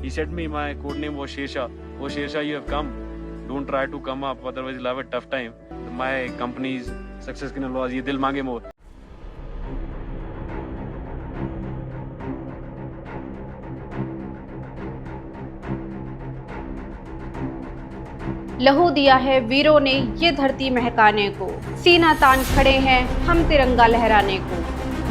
He said me my code name was Shersha. Oh Shersha, you have come. Don't try to come up, otherwise you'll have a tough time. My company's success की नलवाज ये दिल मांगे मोर. लहू दिया है वीरों ने ये धरती महकाने को, सीना तान खड़े हैं हम तिरंगा लहराने को,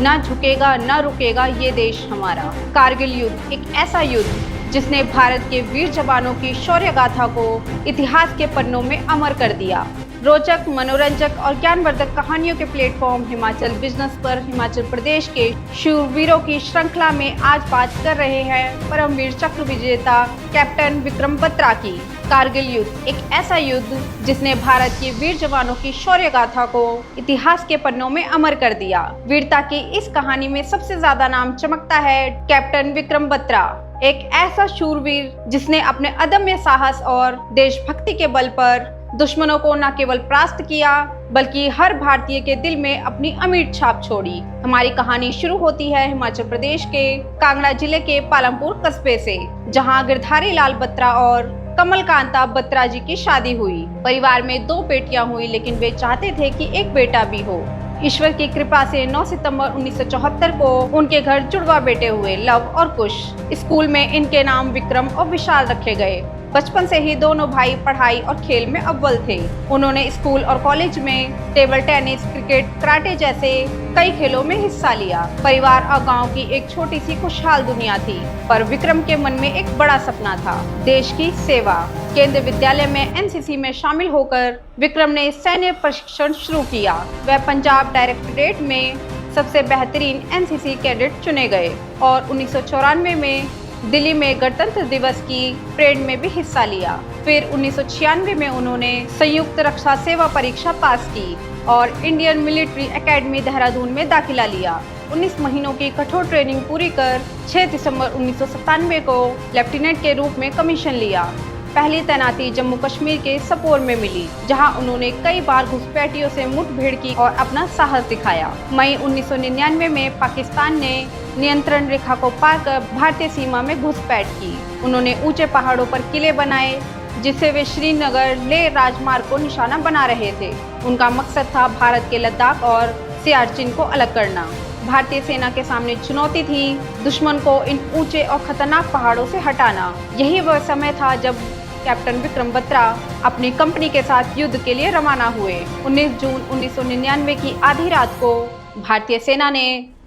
ना झुकेगा ना रुकेगा ये देश हमारा। कारगिल युद्ध एक ऐसा युद्ध जिसने भारत के वीर जवानों की शौर्य गाथा को इतिहास के पन्नों में अमर कर दिया। रोचक, मनोरंजक और ज्ञानवर्धक कहानियों के प्लेटफॉर्म हिमाचल बिजनेस पर हिमाचल प्रदेश के शूरवीरों की श्रृंखला में आज बात कर रहे हैं परमवीर चक्र विजेता कैप्टन विक्रम बत्रा की। कारगिल युद्ध एक ऐसा युद्ध जिसने भारत के वीर जवानों की शौर्य गाथा को इतिहास के पन्नों में अमर कर दिया। वीरता की इस कहानी में सबसे ज्यादा नाम चमकता है कैप्टन विक्रम बत्रा, एक ऐसा शूरवीर जिसने अपने अदम्य साहस और देशभक्ति के बल पर दुश्मनों को न केवल परास्त किया बल्कि हर भारतीय के दिल में अपनी अमिट छाप छोड़ी। हमारी कहानी शुरू होती है हिमाचल प्रदेश के कांगड़ा जिले के पालमपुर कस्बे से, जहां गिरधारी लाल बत्रा और कमलकांता बत्रा जी की शादी हुई। परिवार में 2 बेटियां हुई, लेकिन वे चाहते थे कि एक बेटा भी हो। ईश्वर की कृपा से 9 सितंबर 1974 को उनके घर जुड़वा बेटे हुए, लव और कुश। स्कूल में इनके नाम विक्रम और विशाल रखे गए। बचपन से ही दोनों भाई पढ़ाई और खेल में अव्वल थे। उन्होंने स्कूल और कॉलेज में टेबल टेनिस, क्रिकेट, कराटे जैसे कई खेलों में हिस्सा लिया। परिवार और गांव की एक छोटी सी खुशहाल दुनिया थी, पर विक्रम के मन में एक बड़ा सपना था, देश की सेवा। केंद्रीय विद्यालय में एनसीसी में शामिल होकर विक्रम ने सैन्य प्रशिक्षण शुरू किया। वह पंजाब डायरेक्टरेट में सबसे बेहतरीन एनसीसी कैडेट चुने गए और 1994 में दिल्ली में गणतंत्र दिवस की परेड में भी हिस्सा लिया। फिर 1996 में उन्होंने संयुक्त रक्षा सेवा परीक्षा पास की और इंडियन मिलिट्री एकेडमी देहरादून में दाखिला लिया। 19 महीनों की कठोर ट्रेनिंग पूरी कर 6 दिसंबर 1997 को लेफ्टिनेंट के रूप में कमीशन लिया। पहली तैनाती जम्मू कश्मीर के सपोर में मिली, जहां उन्होंने कई बार घुसपैठियों से मुठभेड़ की और अपना साहस दिखाया। मई 1999 में पाकिस्तान ने नियंत्रण रेखा को पार कर भारतीय सीमा में घुसपैठ की। उन्होंने ऊंचे पहाड़ों पर किले बनाए, जिससे वे श्रीनगर लेह राजमार्ग को निशाना बना रहे थे। उनका मकसद था भारत के लद्दाख और सियाचिन को अलग करना। भारतीय सेना के सामने चुनौती थी दुश्मन को इन ऊंचे और खतरनाक पहाड़ों से हटाना। यही वह समय था जब कैप्टन विक्रम बत्रा अपनी कंपनी के साथ युद्ध के लिए रवाना हुए। 19 जून 1999 की आधी रात को भारतीय सेना ने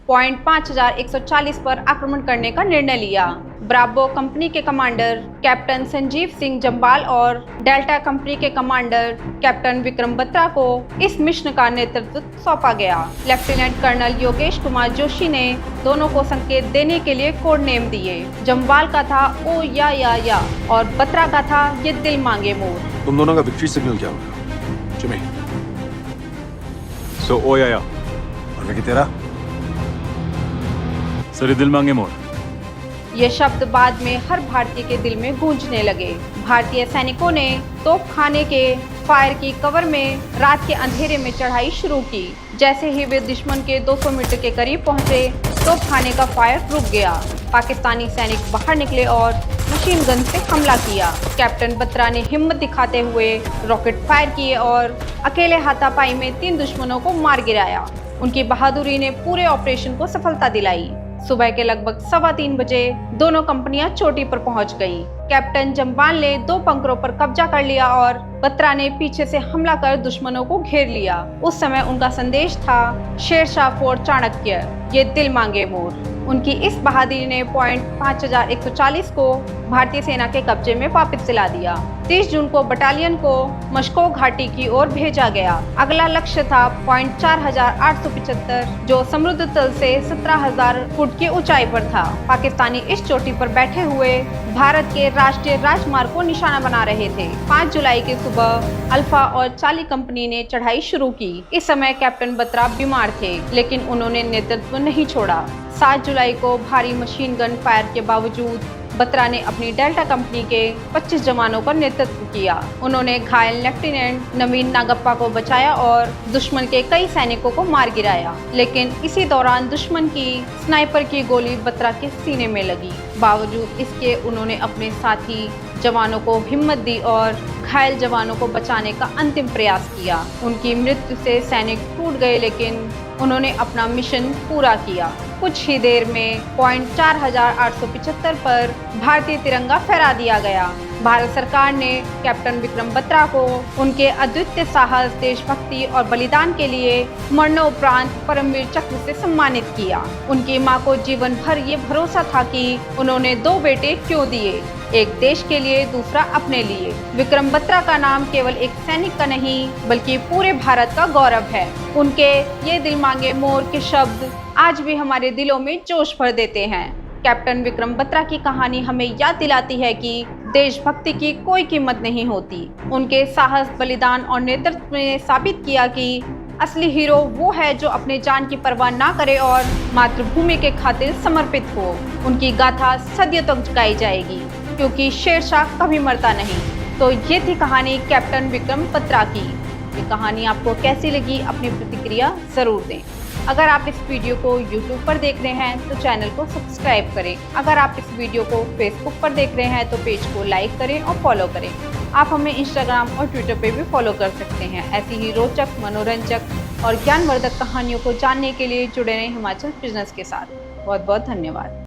पॉइंट 5140 पर आक्रमण करने का निर्णय लिया। ब्रावो कंपनी के कमांडर कैप्टन संजीव सिंह जम्बाल और डेल्टा कंपनी के कमांडर कैप्टन विक्रम बत्रा को इस मिशन का नेतृत्व सौंपा गया। लेफ्टिनेंट कर्नल योगेश कुमार जोशी ने दोनों को संकेत देने के लिए कोड नेम दिए। जम्बाल का था ओ या और बत्रा का था ये दिल मांगे मोर। तुम दोनों का विक्ट्री सिग्नल क्या होगा? जिमी। सो ओ या और विकी तेरा? सर दिल मांगे मोर। ये शब्द बाद में हर भारतीय के दिल में गूंजने लगे। भारतीय सैनिकों ने तोपखाने के फायर की कवर में रात के अंधेरे में चढ़ाई शुरू की। जैसे ही वे दुश्मन के 200 मीटर के करीब पहुंचे, तोपखाने का फायर रुक गया। पाकिस्तानी सैनिक बाहर निकले और मशीन गन से हमला किया। कैप्टन बत्रा ने हिम्मत दिखाते हुए रॉकेट फायर किए और अकेले हाथापाई में 3 दुश्मनों को मार गिराया। उनकी बहादुरी ने पूरे ऑपरेशन को सफलता दिलाई। सुबह के लगभग 3:15 बजे दोनों कंपनियां चोटी पर पहुंच गई। कैप्टन जम्बाल ने 2 पंखरों पर कब्जा कर लिया और बत्रा ने पीछे से हमला कर दुश्मनों को घेर लिया। उस समय उनका संदेश था शेरशाह फॉर चाणक्य, ये दिल मांगे मोर। उनकी इस बहादुरी ने पॉइंट 5140 को भारतीय सेना के कब्जे में वापस दिला दिया। 30 जून को बटालियन को मशको घाटी की ओर भेजा गया। अगला लक्ष्य था पॉइंट 4875, जो समुद्र तल से 17,000 फुट की ऊंचाई पर था। पाकिस्तानी इस चोटी पर बैठे हुए भारत के राष्ट्रीय राजमार्ग को निशाना बना रहे थे। 5 जुलाई की सुबह अल्फा और चार्ली कंपनी ने चढ़ाई शुरू की। इस समय कैप्टन बत्रा बीमार थे, लेकिन उन्होंने नेतृत्व नहीं छोड़ा। 7 जुलाई को भारी मशीन गन फायर के बावजूद बत्रा ने अपनी डेल्टा कंपनी के 25 जवानों का नेतृत्व किया। उन्होंने घायल लेफ्टिनेंट नवीन नागप्पा को बचाया और दुश्मन के कई सैनिकों को मार गिराया, लेकिन इसी दौरान दुश्मन की स्नाइपर की गोली बत्रा के सीने में लगी। बावजूद इसके उन्होंने अपने साथी जवानों को हिम्मत दी और घायल जवानों को बचाने का अंतिम प्रयास किया। उनकी मृत्यु से सैनिक टूट गए, लेकिन उन्होंने अपना मिशन पूरा किया। कुछ ही देर में पॉइंट 4875 पर भारतीय तिरंगा फहरा दिया गया। भारत सरकार ने कैप्टन विक्रम बत्रा को उनके अद्वितीय साहस, देशभक्ति और बलिदान के लिए मरणोपरांत परमवीर चक्र से सम्मानित किया। उनकी मां को जीवन भर ये भरोसा था कि उन्होंने 2 बेटे क्यों दिए, एक देश के लिए, दूसरा अपने लिए। विक्रम बत्रा का नाम केवल एक सैनिक का नहीं बल्कि पूरे भारत का गौरव है। उनके ये दिल मांगे मोर के शब्द आज भी हमारे दिलों में जोश भर देते हैं। कैप्टन विक्रम बत्रा की कहानी हमें याद दिलाती है कि देशभक्ति की कोई कीमत नहीं होती। उनके साहस, बलिदान और नेतृत्व ने साबित किया कि असली हीरो वो है जो अपने जान की परवाह ना करे और मातृभूमि के खातिर समर्पित हो। उनकी गाथा सदियों तक गाई जाएगी, क्योंकि शेरशाह कभी मरता नहीं। तो ये थी कहानी कैप्टन विक्रम बत्रा की। ये कहानी आपको कैसी लगी, अपनी प्रतिक्रिया जरूर दें। अगर आप इस वीडियो को YouTube पर देख रहे हैं तो चैनल को सब्सक्राइब करें। अगर आप इस वीडियो को Facebook पर देख रहे हैं तो पेज को लाइक करें और फॉलो करें। आप हमें Instagram और Twitter पे भी फॉलो कर सकते हैं। ऐसी ही रोचक, मनोरंजक और ज्ञानवर्धक कहानियों को जानने के लिए जुड़े रहें हिमाचल बिजनेस के साथ। बहुत बहुत धन्यवाद।